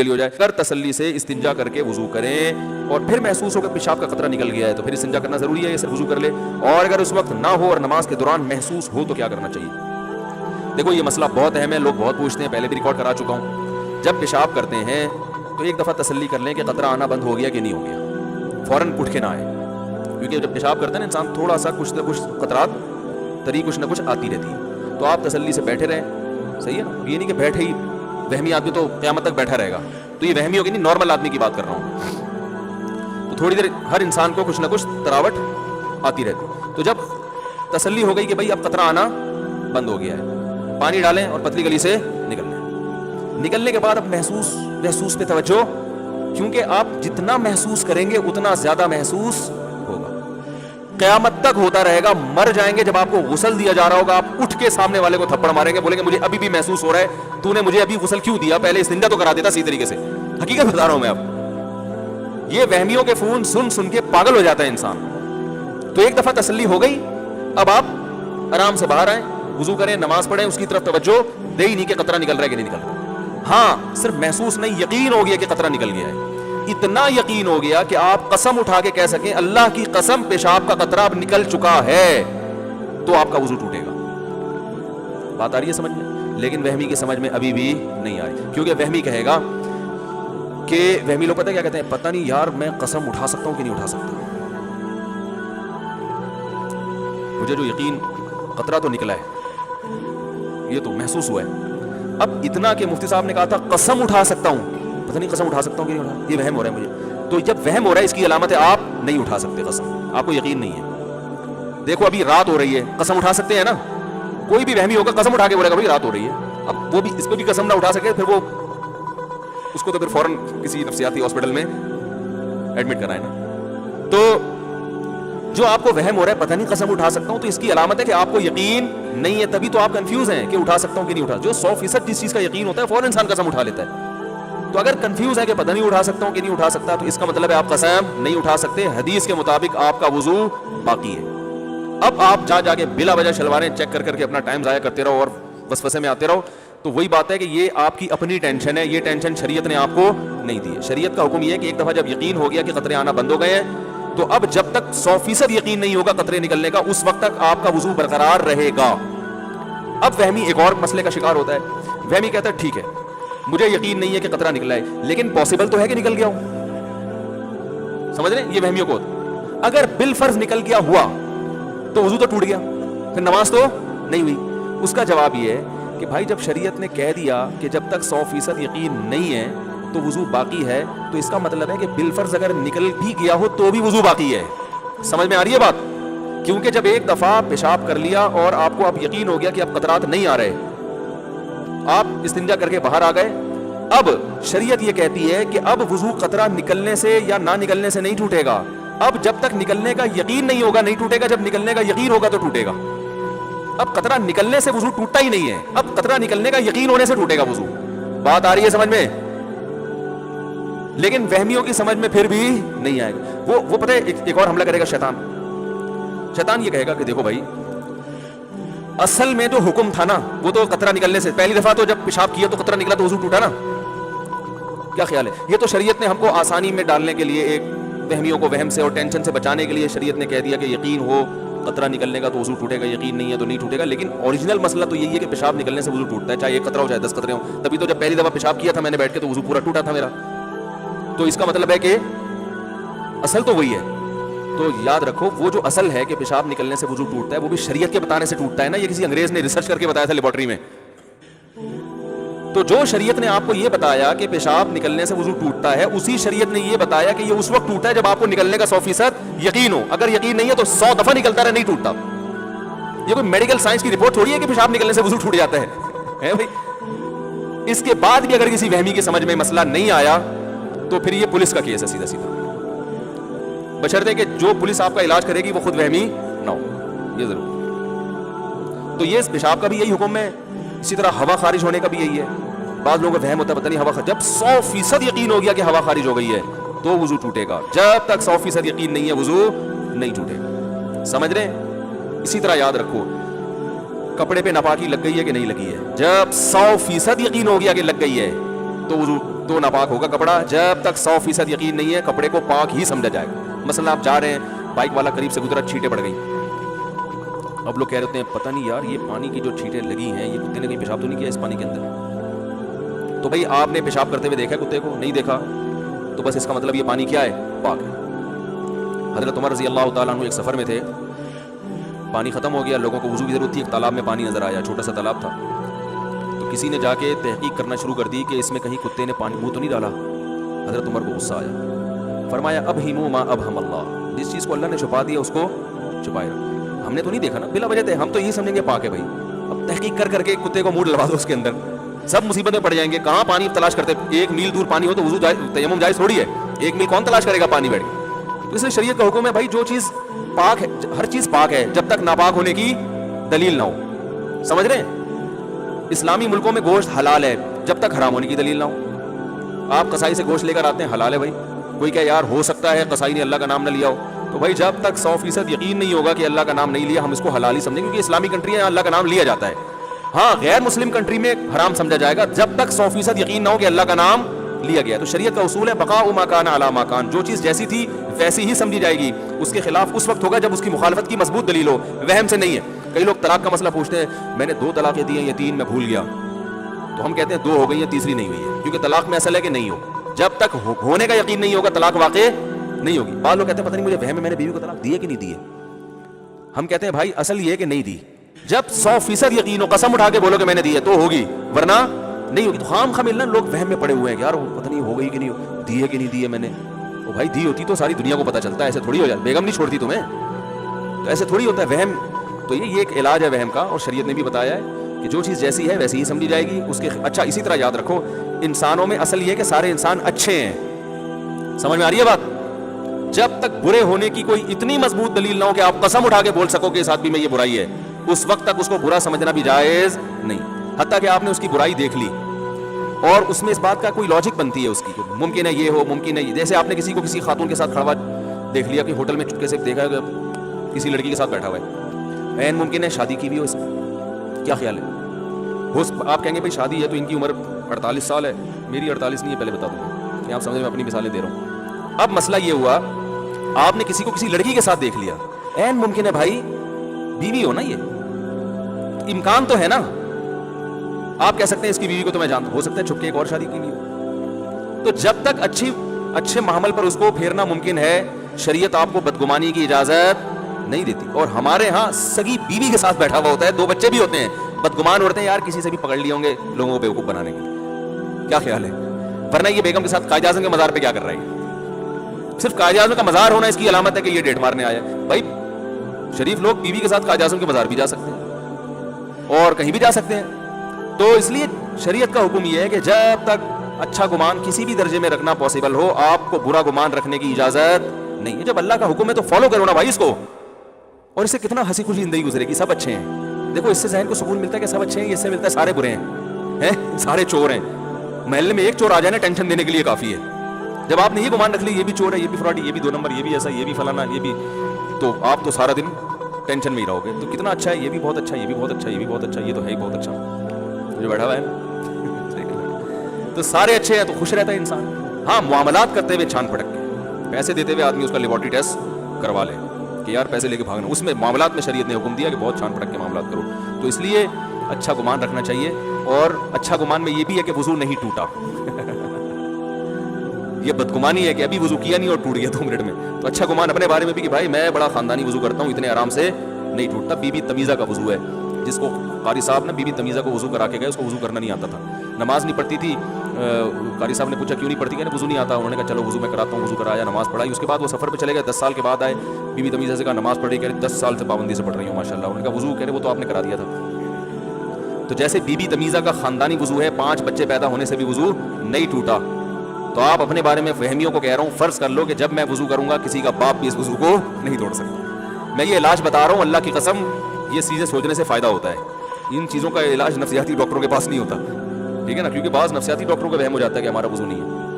ہو جائے. اگر تسلی سے استنجا کر کے وضو کریں اور پھر محسوس ہو کہ پیشاب کا قطرہ نکل گیا ہے تو پھر استنجا کرنا ضروری ہے یا صرف وضو کر لے؟ اور اگر اس وقت نہ ہو اور نماز کے دوران محسوس ہو تو کیا کرنا چاہیے؟ دیکھو یہ مسئلہ بہت اہم ہے, لوگ بہت پوچھتے ہیں, پہلے بھی ریکارڈ کرا چکا ہوں. جب پیشاب کرتے ہیں تو ایک دفعہ تسلی کر لیں کہ قطرہ آنا بند ہو گیا کہ نہیں ہو گیا, فوراً اٹھ کے نہ آئے, کیونکہ جب پیشاب کرتے ہیں نا انسان تھوڑا سا کچھ نہ کچھ قطرات تری کچھ نہ کچھ آتی رہتی ہے. تو آپ تسلی سے بیٹھے رہیں, صحیح ہے نا, یہ نہیں کہ بیٹھے ہی, وہمی آدمی تو قیامت تک بیٹھا رہے گا, تو یہ وہمی ہوگی نہیں, نارمل آدمی کی بات کر رہا ہوں. تو تھوڑی دیر ہر انسان کو کچھ نہ کچھ تراوٹ آتی رہتی. تو جب تسلی ہو گئی کہ بھائی اب قطرہ آنا بند ہو گیا ہے, پانی ڈالیں اور پتلی گلی سے نکل لیں. نکلنے کے بعد اب محسوس پہ توجہ, کیونکہ آپ جتنا محسوس کریں گے اتنا زیادہ محسوس ہوگا. قیامت تک ہوتا رہے گا, مر جائیں گے جب آپ کو غسل دیا جا رہا ہوگا آپ اٹھ کے سامنے والے کو تھپڑ ماریں گے, بولیں گے مجھے ابھی بھی محسوس ہو رہا ہے, تو نے مجھے ابھی غسل کیوں دیا, پہلے استنجا تو کرا دیتا صحیح طریقے سے. حقیقت بتا رہا ہوں میں اب, یہ وہمیوں کے فون سن کے پاگل ہو جاتا ہے انسان. تو ایک دفعہ تسلی ہو گئی, اب آپ آرام سے باہر آئیں, وضو کریں, نماز پڑھیں, اس کی طرف توجہ دے ہی نہیں کہ قطرہ نکل رہا ہے کہ نہیں نکل رہا. ہاں صرف محسوس نہیں, یقین ہو گیا کہ قطرہ نکل گیا ہے, اتنا یقین ہو گیا کہ آپ قسم اٹھا کے کہہ سکیں اللہ کی قسم پیشاب کا قطرہ اب نکل چکا ہے, تو آپ کا وضو ٹوٹے گا. بات آ رہی ہے سمجھ میں؟ لیکن وہمی کی سمجھ میں ابھی بھی نہیں آ رہی, کیونکہ وہمی کہے گا کہ وہمی لوگ پتہ کیا کہتے ہیں, پتہ نہیں یار میں قسم اٹھا سکتا ہوں کہ نہیں اٹھا سکتا, مجھے جو یقین قطرہ تو نکلا ہے, یہ تو محسوس ہوا ہے. اب اتنا کہ مفتی صاحب نے کہا تھا قسم اٹھا سکتا ہوں, پتہ نہیں قسم اٹھا سکتا ہوں کہ نہیں اٹھا, یہ وہم ہو رہا ہے مجھے. تو جب وہم ہو رہا ہے اس کی علامت ہے آپ نہیں اٹھا سکتے قسم, آپ کو یقین نہیں ہے. دیکھو ابھی رات ہو رہی ہے, قسم اٹھا سکتے ہیں نا, کوئی بھی وہمی ہوگا قسم اٹھا کے بولے گا بھائی رات ہو رہی ہے. اب وہ بھی اس پہ بھی قسم نہ اٹھا سکے, پھر وہ اس کو تو پھر فوراً کسی نفسیاتی ہاسپٹل میں ایڈمٹ کرائے نا. تو جو آپ کو وہم ہو رہا ہے پتہ نہیں قسم اٹھا سکتا ہوں, تو اس کی علامت ہے کہ آپ کو یقین نہیں ہے, تبھی تو آپ کنفیوز ہیں کہ اٹھا سکتا ہوں کہ نہیں اٹھا. جو 100% جس چیز کا یقین ہوتا ہے فوراً انسان قسم اٹھا لیتا ہے. تو اگر کنفیوز ہے کہ پتہ نہیں اٹھا سکتا ہوں کہ نہیں اٹھا سکتا, تو اس کا مطلب ہے آپ قسم نہیں اٹھا سکتے, حدیث کے مطابق آپ کا وضو باقی ہے. اب آپ جا کے بلا وجہ شلواریں چیک کر کے اپنا ٹائم ضائع کرتے رہو اور وسوسے میں آتے رہو, تو وہی بات ہے کہ یہ آپ کی اپنی ٹینشن ہے, یہ ٹینشن شریعت نے آپ کو نہیں دی ہے. شریعت کا حکم یہ ہے کہ ایک دفعہ جب یقین ہو گیا کہ قطرے آنا بند ہو گئے ہیں, تو اب جب تک 100% یقین نہیں ہوگا قطرے نکلنے کا, اس وقت تک آپ کا وضو برقرار رہے گا. اب وہمی ایک اور مسئلے کا شکار ہوتا ہے. وہمی کہتا ہے ٹھیک ہے مجھے یقین نہیں ہے کہ قطرہ نکلا ہے, لیکن پاسبل تو ہے کہ نکل گیا ہوں. سمجھ رہے ہیں یہ وہمیوں کو, اگر بالفرض نکل گیا ہوا تو وضو تو ٹوٹ گیا, پھر نماز تو نہیں ہوئی. اس کا جواب یہ ہے کہ بھائی جب شریعت نے کہہ دیا کہ جب تک 100% یقین نہیں ہے تو وضو باقی ہے, تو اس کا مطلب ہے کہ بالفرض اگر نکل بھی گیا ہو تو بھی وضو باقی ہے. سمجھ میں آ رہی ہے بات؟ کیونکہ جب ایک دفعہ پیشاب کر لیا اور آپ کو اب یقین ہو گیا کہ اب قطرات نہیں آ رہے, آپ استنجا کر کے باہر آ گئے, اب شریعت یہ کہتی ہے کہ اب وضو قطرہ نکلنے سے یا نہ نکلنے سے نہیں ٹوٹے گا. اب جب تک نکلنے کا یقین نہیں ہوگا نہیں ٹوٹے گا, جب نکلنے کا یقین ہوگا تو ٹوٹے گا. اب قطرہ نکلنے سے وضو ٹوٹتا ہی نہیں ہے, اب قطرہ نکلنے کا یقین ہونے سے ٹوٹے گا وضو. بات آ رہی ہے سمجھ میں؟ لیکن وہمیوں کی سمجھ میں پھر بھی نہیں آئے گا. وہ پتہ ہے ایک اور حملہ کرے گا شیطان. شیطان یہ کہے گا کہ دیکھو بھائی اصل میں جو حکم تھا نا وہ تو قطرہ نکلنے سے, پہلی دفعہ تو جب پیشاب کیا تو قطرہ نکلا تو وضو ٹوٹا نا. کیا خیال ہے؟ یہ تو شریعت نے ہم کو آسانی میں ڈالنے کے لیے, ایک وہمیوں کو وہم سے اور ٹینشن سے بچانے کے لیے شریعت نے کہہ دیا کہ یقین ہو قطرہ نکلنے کا تو وضو ٹوٹے گا, یقین نہیں ہے تو نہیں ٹوٹے گا. لیکن اوریجنل مسئلہ تو یہی ہے کہ پیشاب نکلنے سے وضو ٹوٹتا ہے, چاہے ایک قطرہ ہو چاہے 10 قطرے ہوں. تبھی تو جب پہلی دفعہ پیشاب کیا تھا میں نے بیٹھ کے تو وضو پورا ٹوٹا تھا میرا. تو اس کا مطلب ہے کہ اصل تو وہی ہے. تو یاد رکھو وہ جو اصل ہے کہ پیشاب نکلنے سے وضو ٹوٹتا ہے وہ بھی شریعت کے بتانے سے ٹوٹتا ہے نا, یہ کسی انگریز نے ریسرچ کر کے بتایا تھا لیبارٹری میں. تو جو شریعت نے آپ کو یہ بتایا کہ پیشاب نکلنے سے وضو ٹوٹتا ہے, اسی شریعت نے یہ بتایا کہ یہ اس وقت ٹوٹتا ہے جب آپ کو نکلنے کا 100% یقین ہو. اگر یقین نہیں ہے تو 100 دفعہ نکلتا رہے نہیں ٹوٹتا. یہ کوئی میڈیکل سائنس کی رپورٹ تھوڑی ہے کہ پیشاب نکلنے سے وضو ٹوٹ جاتا ہے بھائی. اس کے بعد بھی اگر کسی وہمی کی سمجھ میں مسئلہ نہیں آیا تو پھر یہ پولیس کا کیس ہے سیدھا سیدھا, بشرطے کہ جو پولیس آپ کا علاج کرے گی وہ خود وہمی نہ ہو, یہ ضرور. تو یہ پیشاب کا بھی یہی حکم ہے, اسی طرح ہوا خارج ہونے کا بھی یہی ہے. بعض لوگوں کو وہم ہوتا ہے پتہ نہیں ہوا جب 100% یقین ہو گیا کہ ہوا خارج ہو گئی ہے تو وضو ٹوٹے گا, جب تک 100% یقین نہیں ہے وضو نہیں ٹوٹے گا. سمجھ رہے ہیں؟ اسی طرح یاد رکھو کپڑے پہ ناپاکی لگ گئی ہے کہ نہیں لگی ہے, جب 100% یقین ہو گیا کہ لگ گئی ہے تو وضو تو ناپاک ہوگا کپڑا. جب تک 100% یقین نہیں ہے کپڑے کو پاک ہی سمجھا جائے گا. مثلا آپ جا رہے ہیں, بائک والا قریب سے گزرا, چھینٹیں پڑ گئیں. اب لوگ کہہ رہے ہوتے ہیں پتہ نہیں یار یہ پانی کی جو چھینٹیں لگی ہیں یہ کتے نے کہیں پیشاب تو نہیں کیا اس پانی کے اندر؟ تو بھائی آپ نے پیشاب کرتے ہوئے دیکھا کتے کو؟ نہیں دیکھا, تو بس اس کا مطلب یہ پانی کیا ہے؟ پاک ہے. حضرت عمر رضی اللہ تعالیٰ عنہ ایک سفر میں تھے, پانی ختم ہو گیا, لوگوں کو وضو کی ضرورت تھی, ایک تالاب میں پانی نظر آیا, چھوٹا سا تالاب تھا. تو کسی نے جا کے تحقیق کرنا شروع کر دی کہ اس میں کہیں کتے نے پانی منہ تو نہیں ڈالا. حضرت عمر کو غصہ آیا, فرمایا اب ہیمو ما ابہم اللہ, جس چیز کو اللہ نے چھپا دیا اس کو چھپائے رکھو. ہم نے تو نہیں دیکھا نا, بلا وجہ ہم تو یہی سمجھیں گے پاک ہے بھائی. اب تحقیق کر کے کتے کو موڈ لگا دو اس کے اندر, سب مصیبت میں پڑ جائیں گے. کہاں پانی تلاش کرتے, 1 میل دور پانی ہو تو وضو تیمم جائز تھوڑی ہے, 1 میل کون تلاش کرے گا پانی بیٹھ کے. تو اس لیے شریعت کا حکم ہے بھائی جو چیز پاک ہے, ہر چیز پاک ہے جب تک ناپاک ہونے کی دلیل نہ ہو. سمجھ رہے ہیں؟ اسلامی ملکوں میں گوشت حلال ہے جب تک حرام ہونے کی دلیل نہ ہو. آپ قصائی سے گوشت لے کر آتے ہیں, حلال ہے بھائی. کوئی کہ یار ہو سکتا ہے قصائی نے اللہ کا نام نہ لیا ہو, تو بھائی جب تک 100% یقین نہیں ہوگا کہ اللہ کا نام نہیں لیا ہم اس کو حلال ہی سمجھیں گے, کیونکہ اسلامی کنٹری ہے اللہ کا نام لیا جاتا ہے. ہاں غیر مسلم کنٹری میں حرام سمجھا جائے گا جب تک 100% یقین نہ ہو کہ اللہ کا نام لیا گیا. تو شریعت کا اصول ہے بقاء ما کان علی ما کان, جو چیز جیسی تھی ویسی ہی سمجھی جائے گی. اس کے خلاف اس وقت ہوگا جب اس کی مخالفت کی مضبوط دلیل ہو, وہم سے نہیں ہے. کئی لوگ طلاق کا مسئلہ پوچھتے ہیں, میں نے 2 طلاقیں دی ہیں یا 3 میں بھول گیا, تو ہم کہتے ہیں 2 ہو گئی ہیں, تیسری نہیں ہوئی ہے, کیونکہ طلاق میں اصل ہے کہ نہیں ہو. جب تک ہونے کا یقین نہیں ہوگا طلاق واقع نہیں ہوگی. بعض لوگ کہتے ہیں پتہ نہیں مجھے وہم ہے میں نے بیوی کو طلاق دی ہے کہ نہیں دی ہے. ہم کہتے ہیں بھائی اصل یہ ہے کہ نہیں دی. جب 100% یقین ہو, قسم اٹھا کے بولو کہ میں نے دی ہے تو ہوگی, ورنہ نہیں ہوگی. تو خام خام ملنا لوگ وہم میں پڑے ہوئے ہیں, یار پتہ نہیں ہو گئی کہ نہیں, دی ہے کہ نہیں دی ہے میں نے. وہ بھائی دی ہوتی تو ساری دنیا کو پتہ چلتا ہے, ایسے تھوڑی ہو جائے, بیگم نہیں چھوڑتی تمہیں, تو ایسے تھوڑی ہوتا ہے وہم. تو یہ ایک علاج ہے وہم کا, اور شریعت نے بھی بتایا ہے کہ جو چیز جیسی ہے ویسی ہی سمجھی جائے گی. اس کے اچھا اسی طرح یاد رکھو, انسانوں میں اصل یہ ہے کہ سارے انسان اچھے ہیں. سمجھ میں آ رہی ہے بات؟ جب تک برے ہونے کی کوئی اتنی مضبوط دلیل نہ ہو کہ آپ قسم اٹھا کے بول سکو کہ اس آدمی میں یہ برائی ہے, اس وقت تک اس کو برا سمجھنا بھی جائز نہیں. حتیٰ کہ آپ نے اس کی برائی دیکھ لی اور اس میں اس بات کا کوئی لاجک بنتی ہے اس کی, ممکن ہے یہ ہو, ممکن ہے. جیسے آپ نے کسی کو کسی خاتون کے ساتھ کھڑا دیکھ لیا کہ ہوٹل میں چپکے سے دیکھا ہے کسی لڑکی کے ساتھ بیٹھا ہوا ہے, عین ممکن ہے شادی کی بھی ہو اس میں, کیا خیال ہے؟ آپ کہیں گے بھائی شادی ہے تو ان کی عمر 48 سال ہے, میری 48 نہیں ہے, پہلے بتا دوں کہ آپ سمجھیں, میں اپنی مثالیں دے رہا ہوں. اب مسئلہ یہ ہوا آپ نے کسی کو کسی لڑکی کے ساتھ دیکھ لیا, عین ممکن ہے بھائی بیوی ہو نا, یہ امکان تو ہے نا. آپ کہہ سکتے ہیں اس کی بیوی کو تو میں جانتا ہوں, ہو سکتا ہے چھپ کے ایک اور شادی کی ہو. تو جب تک اچھے معامل پر اس کو پھیرنا ممکن ہے, شریعت آپ کو بدگمانی کی اجازت نہیں دیتی. اور ہمارے ہاں سگی بیوی کے ساتھ بیٹھا ہوا ہوتا ہے, 2 بچے بھی ہوتے ہیں, بدگمان ہوتے ہیں یار کسی سے بھی پکڑ لیے ہوں گے لوگوں کو بیوقوف بنانے کے. کیا خیال ہے؟ ورنہ یہ بیگم کے ساتھ قائد اعظم کے مزار پہ کیا کر رہا ہے؟ صرف قائد اعظم کا مزار ہونا اس کی علامت ہے کہ یہ ڈیٹ مارنے آیا. بھائی شریف لوگ بیوی کے ساتھ قائد اعظم کے مزار بھی جا سکتے ہیں اور کہیں بھی جا سکتے ہیں. تو اس لیے شریعت کا حکم یہ ہے کہ جب تک اچھا گمان کسی بھی درجے میں رکھنا پاسبل ہو, آپ کو برا گمان رکھنے کی اجازت نہیں ہے. جب اللہ کا حکم ہے تو فالو کرو نا بھائی اس کو, اور اس سے کتنا ہنسی خوشی زندگی گزرے گی. سب اچھے ہیں, دیکھو اس سے ذہن کو سکون ملتا ہے کہ سب اچھے ہیں, اس سے ملتا ہے سارے برے ہیں, سارے چور ہیں. محلے میں ایک چور آ جائے نا ٹینشن دینے کے لیے کافی ہے. جب آپ نے یہ گمان رکھ لی یہ بھی چور ہے, یہ بھی فراڈی, یہ بھی 2 نمبر, یہ بھی ایسا, یہ بھی فلانا, یہ بھی, تو آپ تو سارا دن ٹینشن میں ہی رہو گے. تو کتنا اچھا ہے, یہ بھی بہت اچھا, یہ بھی بہت اچھا, یہ بھی بہت اچھا, یہ تو ہے ہی بہت اچھا جو بیٹھا ہوا ہے نا. تو سارے اچھے ہیں تو خوش رہتا ہے انسان. ہاں معاملات کرتے ہوئے چھان پھڑک کے, پیسے دیتے ہوئے آدمی اس کا لیبارٹری ٹیسٹ کروا لے کہ یار پیسے لے کے بھاگنا, اس میں معاملات میں شریعت نے حکم دیا کہ بہت چھان پھڑک کے معاملات کرو. تو اس لیے اچھا گمان رکھنا چاہیے, اور اچھا گمان میں یہ بھی ہے کہ وضو نہیں ٹوٹا. یہ بدگمانی ہے کہ ابھی وضو کیا نہیں اور ٹوٹ گیا 2 منٹ میں. تو اچھا گمان اپنے بارے میں بھی کہ بھائی میں بڑا خاندانی وضو کرتا ہوں, اتنے آرام سے نہیں ٹوٹتا. بی بی تمیزہ کا وضو ہے, جس کو قاری صاحب نے بی بی تمیزہ کو وضو کرا کے گئے, اس کو وضو کرنا نہیں آتا تھا, نماز نہیں پڑھتی تھی. قاری صاحب نے پوچھا کیوں نہیں پڑھتی, کہ وضو نہیں آتا. انہوں نے کہا چلو وضو میں کراتا ہوں, وضو کرایا, نماز پڑھائی. اس کے بعد وہ سفر پہ چلے گئے, 10 سال کے بعد آئے, بی بی تمیزہ سے کہا نماز پڑھی, کہہ رہے 10 سال سے پابندی سے پڑھ رہی ہوں ماشاء اللہ. انہوں نے کہا وضو, کہہ رہے وہ تو آپ نے کرا دیا تھا. تو جیسے بی بی تمیزہ کا خاندانی وضو ہے, 5 بچے پیدا ہونے سے بھی وضو نہیں ٹوٹا. تو آپ اپنے بارے میں فہمیوں کو کہہ رہا ہوں, فرض کر لو کہ جب میں وضو کروں گا کسی کا باپ بھی اس وضو کو نہیں توڑ سکتا. میں یہ علاج بتا رہا ہوں, اللہ کی قسم یہ چیزیں سوچنے سے فائدہ ہوتا ہے. ان چیزوں کا علاج نفسیاتی ڈاکٹروں کے پاس نہیں ہوتا, ٹھیک ہے نا, کیونکہ بعض نفسیاتی ڈاکٹروں کا وہم ہو جاتا ہے کہ ہمارا وضو نہیں ہے.